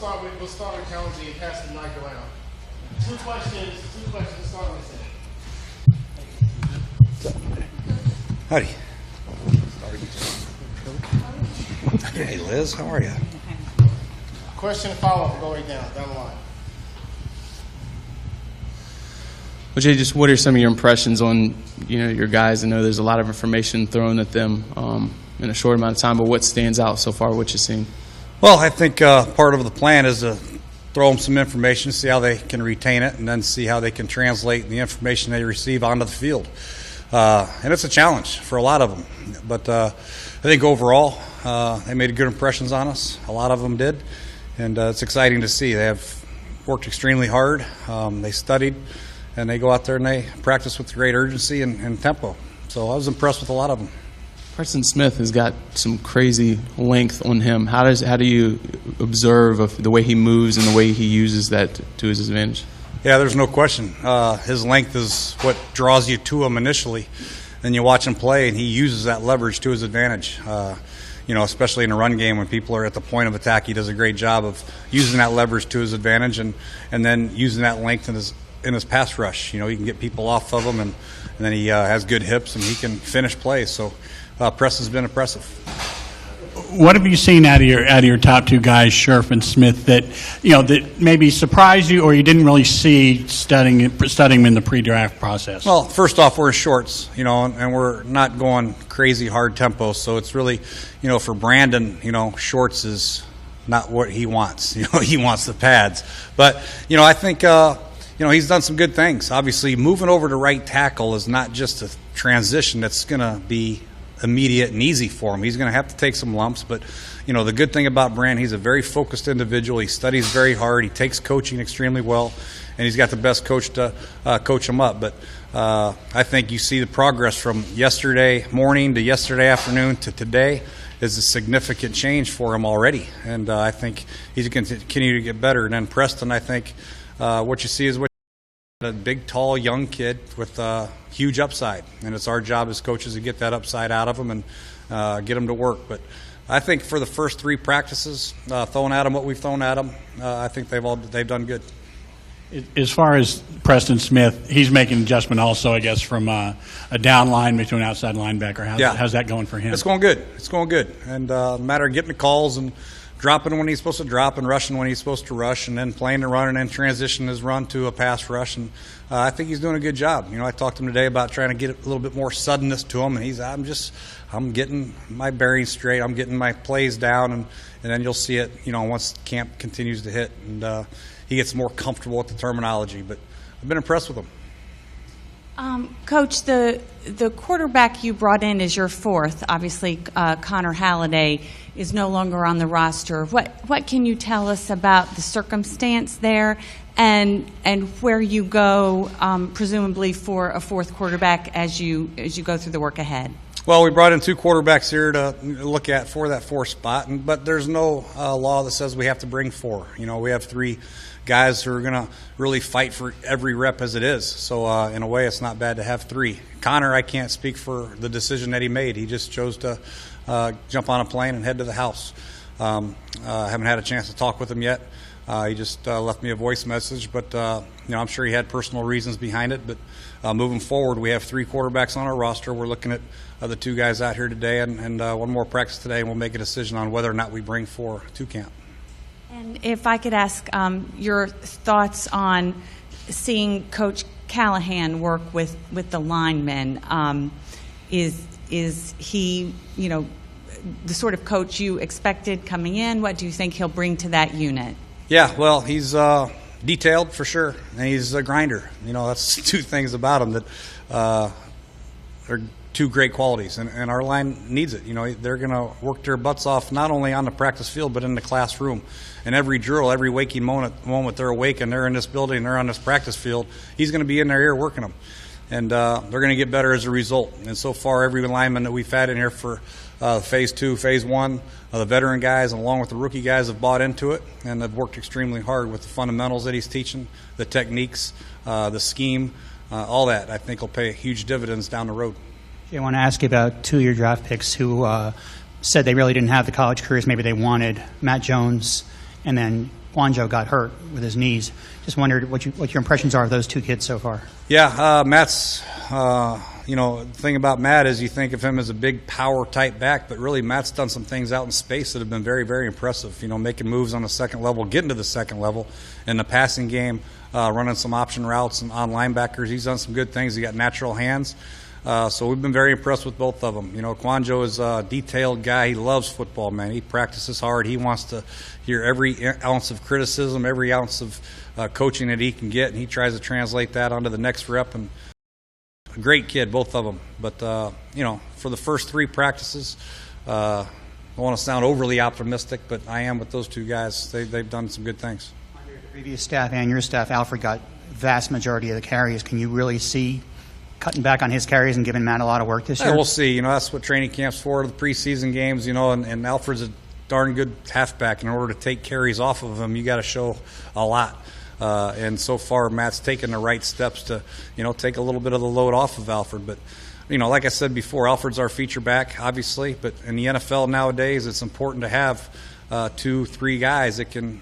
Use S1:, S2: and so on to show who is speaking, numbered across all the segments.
S1: We'll start with County and pass the mic around. Two questions, start with
S2: Howdy. Hey, Liz, how are you?
S1: Question and follow-up, go right down the line.
S3: Well, Jay, just what are some of your impressions on your guys? I know there's a lot of information thrown at them in a short amount of time, but what stands out so far? What you've seen?
S2: Well, I think part of the plan is to throw them some information, see how they can retain it, and then see how they can translate the information they receive onto the field. And it's a challenge for a lot of them. But I think overall they made good impressions on us. A lot of them did. And it's exciting to see. They have worked extremely hard. They studied, and they go out there and they practice with great urgency and tempo. So I was impressed with a lot of them.
S3: Preston Smith has got some crazy length on him. How do you observe the way he moves and the way he uses that to his advantage?
S2: Yeah, there's no question. His length is what draws you to him initially. Then you watch him play, and he uses that leverage to his advantage. Especially in a run game when people are at the point of attack, he does a great job of using that leverage to his advantage, and then using that length in his pass rush. He can get people off of him, and then he has good hips, and he can finish plays. So Preston's been impressive.
S4: What have you seen out of your top two guys, Scherf and Smith, that maybe surprised you or you didn't really see studying them in the pre-draft process?
S2: Well, first off, we're in shorts, and we're not going crazy hard tempo. So it's really, for Brandon, shorts is not what he wants. He wants the pads. But I think he's done some good things. Obviously, moving over to right tackle is not just a transition that's going to be immediate and easy for him. He's going to have to take some lumps, but the good thing about Brand, he's a very focused individual. He studies very hard. He takes coaching extremely well, and he's got the best coach to coach him up. But I think you see the progress from yesterday morning to yesterday afternoon to today is a significant change for him already, and I think he's going to continue to get better. And then Preston, I think what you see is a big, tall, young kid with huge upside, and it's our job as coaches to get that upside out of him and get him to work. But I think for the first three practices, throwing at them what we've thrown at them, I think they've done good.
S4: As far as Preston Smith, he's making an adjustment also, I guess, from a down line to an outside linebacker. How's that going for him?
S2: It's going good. And a matter of getting the calls and dropping when he's supposed to drop and rushing when he's supposed to rush, and then playing the run and then transition his run to a pass rush. And I think he's doing a good job. I talked to him today about trying to get a little bit more suddenness to him, and I'm getting my bearings straight. I'm getting my plays down, and then you'll see it, once camp continues to hit, and he gets more comfortable with the terminology. But I've been impressed with him.
S5: Coach, the quarterback you brought in is your fourth. Obviously, Connor Halliday is no longer on the roster. What can you tell us about the circumstance there, and where you go, presumably for a fourth quarterback as you go through the work ahead?
S2: Well, we brought in two quarterbacks here to look at for that fourth spot, but there's no law that says we have to bring four. We have three guys who are going to really fight for every rep as it is. So in a way, it's not bad to have three. Connor, I can't speak for the decision that he made. He just chose to jump on a plane and head to the house. I haven't had a chance to talk with him yet. He just left me a voice message, but I'm sure he had personal reasons behind it. But moving forward, we have three quarterbacks on our roster. We're looking at the two guys out here today, and one more practice today, and we'll make a decision on whether or not we bring four to camp.
S5: And if I could ask your thoughts on seeing Coach Callahan work with the linemen, is he, the sort of coach you expected coming in? What do you think he'll bring to that unit? Yeah,
S2: well, he's detailed for sure, and he's a grinder. That's two things about him that are two great qualities, and our line needs it. They're going to work their butts off not only on the practice field but in the classroom. And every drill, every waking moment they're awake and they're in this building, they're on this practice field, he's going to be in their ear working them. And they're going to get better as a result. And so far, every lineman that we've had in here for Phase 2, Phase 1, the veteran guys, along with the rookie guys, have bought into it, and they've worked extremely hard with the fundamentals that he's teaching, the techniques, the scheme, all that. I think will pay huge dividends down the road.
S6: I want to ask you about two of your draft picks who said they really didn't have the college careers maybe they wanted, Matt Jones and then Quanjo got hurt with his knees. Just wondered what your impressions are of those two kids so far.
S2: Yeah, Matt's, the thing about Matt is you think of him as a big power type back, but really Matt's done some things out in space that have been very, very impressive. Making moves on the second level, getting to the second level in the passing game, running some option routes and on linebackers. He's done some good things. He got natural hands. So we've been very impressed with both of them. Quanjo is a detailed guy. He loves football, man. He practices hard. He wants to hear every ounce of criticism, every ounce of coaching that he can get, and he tries to translate that onto the next rep. And a great kid, both of them. But, for the first 3 practices, I don't want to sound overly optimistic, but I am with those two guys. They've done some good things.
S6: Under the previous staff and your staff, Alfred got vast majority of the carries. Can you really see cutting back on his carries and giving Matt a lot of work this year?
S2: Yeah, we'll see. That's what training camp's for, the preseason games, and Alfred's a darn good halfback. In order to take carries off of him, you got to show a lot. And so far, Matt's taken the right steps to, take a little bit of the load off of Alfred. But, like I said before, Alfred's our feature back, obviously. But in the NFL nowadays, it's important to have 2-3 guys that can,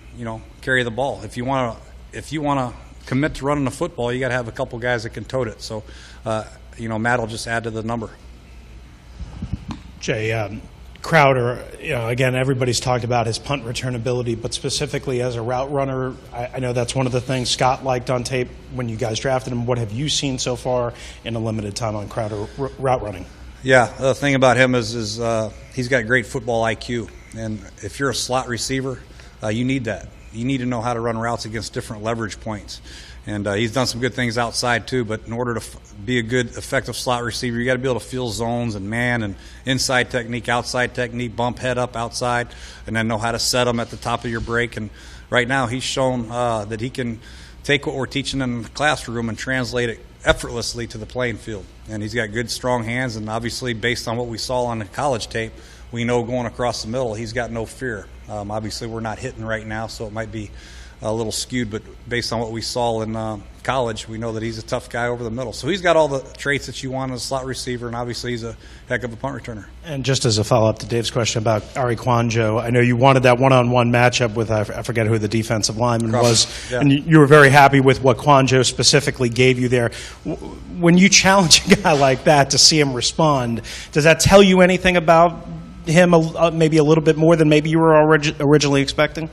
S2: carry the ball. If you want to commit to running the football, you got to have a couple guys that can tote it. So, Matt will just add to the number.
S7: Jay, Crowder, again, everybody's talked about his punt return ability, but specifically as a route runner, I know that's one of the things Scott liked on tape when you guys drafted him. What have you seen so far in a limited time on Crowder route running?
S2: Yeah, the thing about him is he's got great football IQ, and if you're a slot receiver, you need that. You need to know how to run routes against different leverage points. And he's done some good things outside too, but in order to be a good, effective slot receiver, you got to be able to feel zones and man and inside technique, outside technique, bump head up outside, and then know how to set them at the top of your break. And right now he's shown that he can take what we're teaching in the classroom and translate it effortlessly to the playing field. And he's got good, strong hands, and obviously based on what we saw on the college tape, we know going across the middle, he's got no fear. Obviously we're not hitting right now, so it might be a little skewed, but based on what we saw in college, we know that he's a tough guy over the middle. So he's got all the traits that you want in a slot receiver, and obviously he's a heck of a punt returner.
S7: And just as a follow-up to Dave's question about Ari Quanjo, I know you wanted that one-on-one matchup with, I forget who the defensive lineman was,
S2: yeah.
S7: And you were very happy with what Quanjo specifically gave you there. When you challenge a guy like that to see him respond, does that tell you anything about him maybe a little bit more than maybe you were originally expecting?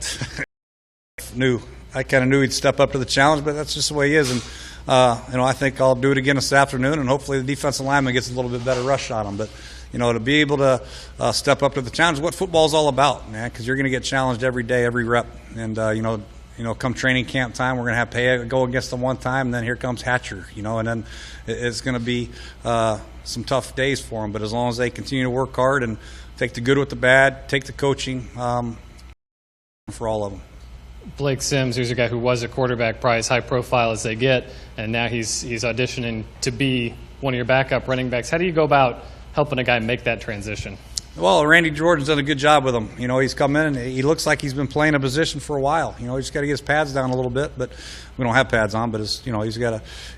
S2: I kind of knew he'd step up to the challenge, but that's just the way he is. And I think I'll do it again this afternoon, and hopefully the defensive lineman gets a little bit better rush on him. But to be able to step up to the challenge is what football's all about, man. Because you're going to get challenged every day, every rep. And come training camp time, we're going to have Pay go against them one time, and then here comes Hatcher. And then it's going to be some tough days for them. But as long as they continue to work hard and take the good with the bad, take the coaching for all of them.
S8: Blake Sims, who's a guy who was a quarterback, probably as high profile as they get, and now he's auditioning to be one of your backup running backs. How do you go about helping a guy make that transition?
S2: Well, Randy Jordan's done a good job with him. He's come in and he looks like he's been playing a position for a while. He's just got to get his pads down a little bit, but we don't have pads on. But he runs a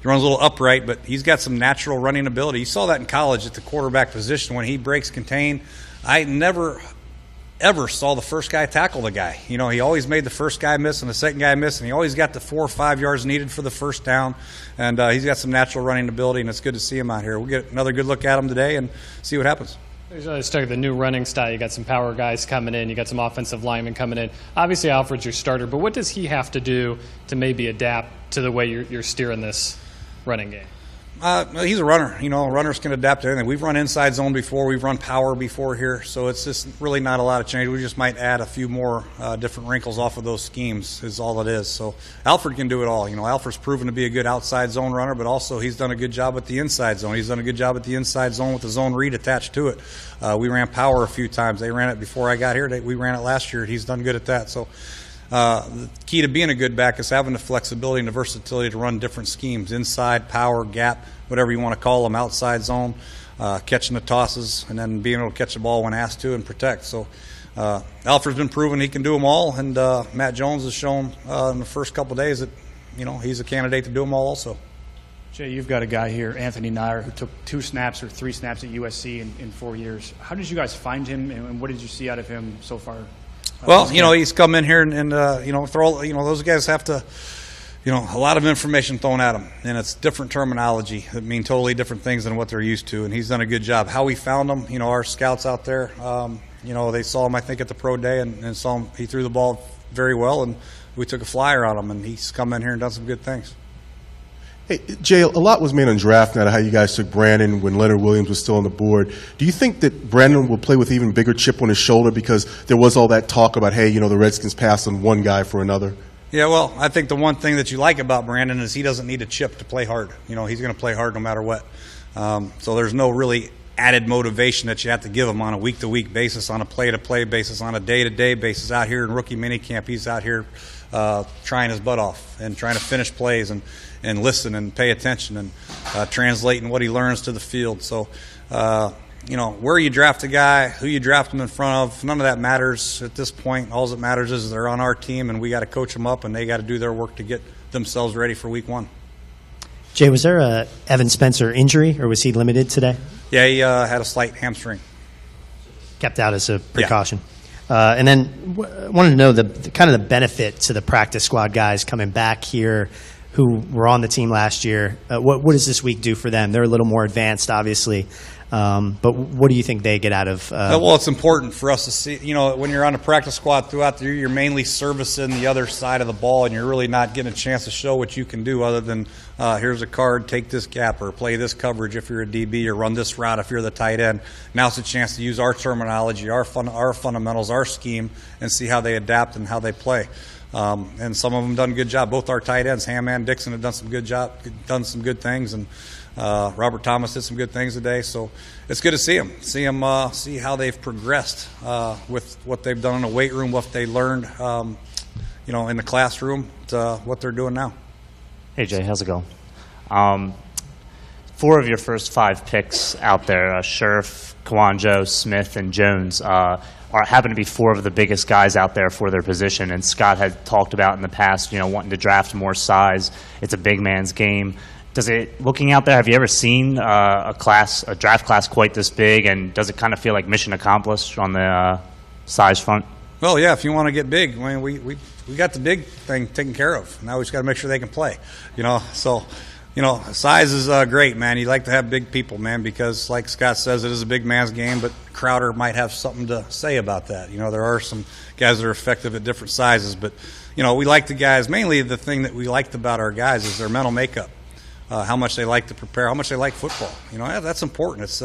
S2: little upright, but he's got some natural running ability. You saw that in college at the quarterback position when he breaks contain. I never ever saw the first guy tackle the guy. He always made the first guy miss and the second guy miss, and he always got the 4 or 5 yards needed for the first down. And he's got some natural running ability, and it's good to see him out here. We'll get another good look at him today and see what happens.
S8: Let's talk the new running style. You got some power guys coming in. You got some offensive linemen coming in. Obviously, Alfred's your starter, but what does he have to do to maybe adapt to the way you're steering this running game?
S2: He's a runner. Runners can adapt to anything. We've run inside zone before. We've run power before here. So it's just really not a lot of change. We just might add a few more different wrinkles off of those schemes is all it is. So Alfred can do it all. Alfred's proven to be a good outside zone runner, but also he's done a good job at the inside zone. He's done a good job at the inside zone with the zone read attached to it. We ran power a few times. They ran it before I got here. We ran it last year. He's done good at that. So the key to being a good back is having the flexibility and the versatility to run different schemes, inside, power, gap, whatever you want to call them, outside zone, catching the tosses, and then being able to catch the ball when asked to and protect. So Alfred's been proven he can do them all, and Matt Jones has shown in the first couple of days that he's a candidate to do them all also.
S9: Jay, you've got a guy here, Anthony Nair, who took 2 snaps or 3 snaps at USC in 4 years. How did you guys find him, and what did you see out of him so far?
S2: Well, he's come in here and throw. Those guys have to. A lot of information thrown at them, and it's different terminology that mean totally different things than what they're used to. And he's done a good job. How we found him, our scouts out there, they saw him, I think, at the pro day and saw him. He threw the ball very well, and we took a flyer on him, and he's come in here and done some good things.
S10: Hey, Jay, a lot was made on draft night of how you guys took Brandon when Leonard Williams was still on the board. Do you think that Brandon will play with even bigger chip on his shoulder because there was all that talk about, hey, the Redskins passed on one guy for another?
S2: Yeah, well, I think the one thing that you like about Brandon is he doesn't need a chip to play hard. He's going to play hard no matter what. So there's no really added motivation that you have to give him on a week-to-week basis, on a play-to-play basis, on a day-to-day basis. Out here in rookie minicamp, he's out here trying his butt off and trying to finish plays and listen and pay attention and translating what he learns to the field. So, where you draft a guy, who you draft him in front of, none of that matters at this point. All that matters is they're on our team, and we got to coach them up, and they got to do their work to get themselves ready for week 1.
S11: Jay, was there a Evan Spencer injury, or was he limited today?
S2: Yeah, he had a slight hamstring.
S11: Kept out as a precaution. Yeah. And then wanted to know the kind of the benefit to the practice squad guys coming back here who were on the team last year. What does this week do for them? They're a little more advanced, obviously. But what do you think they get out of?
S2: Well, it's important for us to see. When you're on a practice squad throughout the year, you're mainly servicing the other side of the ball, and you're really not getting a chance to show what you can do other than here's a card, take this gap, or play this coverage if you're a DB, or run this route if you're the tight end. Now it's a chance to use our terminology, our fundamentals, our scheme, and see how they adapt and how they play. And some of them done a good job. Both our tight ends, Ham and Dixon, have done some good things, and Robert Thomas did some good things today. So it's good to see them, see how they've progressed with what they've done in the weight room, what they learned, in the classroom, to what they're doing now.
S12: Hey Jay, how's it going? 4 of your first 5 picks out there, Scherf, Kwanjo, Smith, and Jones, happen to be 4 of the biggest guys out there for their position. And Scott had talked about in the past, wanting to draft more size. It's a big man's game. Looking out there, have you ever seen a draft class quite this big? And does it kind of feel like mission accomplished on the size front?
S2: Well, yeah. If you want to get big, I mean, we got the big thing taken care of. Now we just got to make sure they can play. So. Size is great, man. You like to have big people, man, because like Scott says, it is a big man's game, but Crowder might have something to say about that. There are some guys that are effective at different sizes, but, we like the guys. Mainly the thing that we liked about our guys is their mental makeup, how much they like to prepare, how much they like football. That's important. It's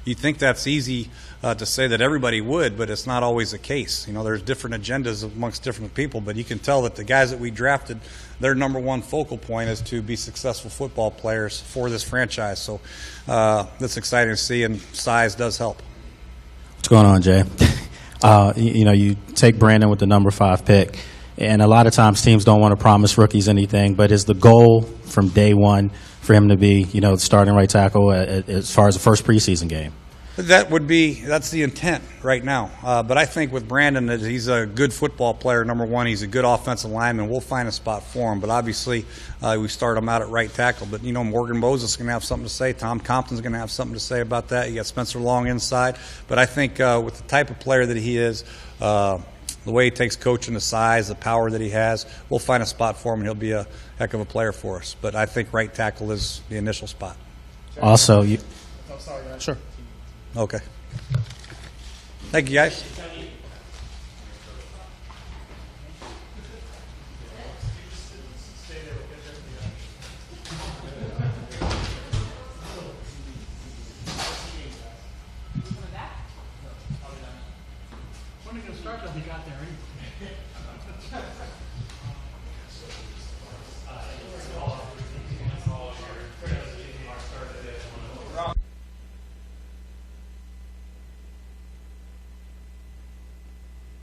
S2: you think that's easy to say that everybody would, but it's not always the case. There's different agendas amongst different people, but you can tell that the guys that we drafted, their number one focal point is to be successful football players for this franchise. So that's exciting to see, and size does help.
S13: What's going on, Jay? You take Brandon with the number 5 pick, and a lot of times teams don't want to promise rookies anything, but is the goal from day one for him to be, starting right tackle as far as the first preseason game?
S2: That's the intent right now. But I think with Brandon, that he's a good football player, number one. He's a good offensive lineman. We'll find a spot for him. But obviously, we start him out at right tackle. But, Morgan Moses is going to have something to say. Tom Compton's going to have something to say about that. You got Spencer Long inside. But I think with the type of player that he is, the way he takes coaching, the size, the power that he has, we'll find a spot for him, and he'll be a heck of a player for us. But I think right tackle is the initial spot.
S13: Also,
S2: Sure. Okay. Thank you, guys.
S4: When are you going to start? Have you got there?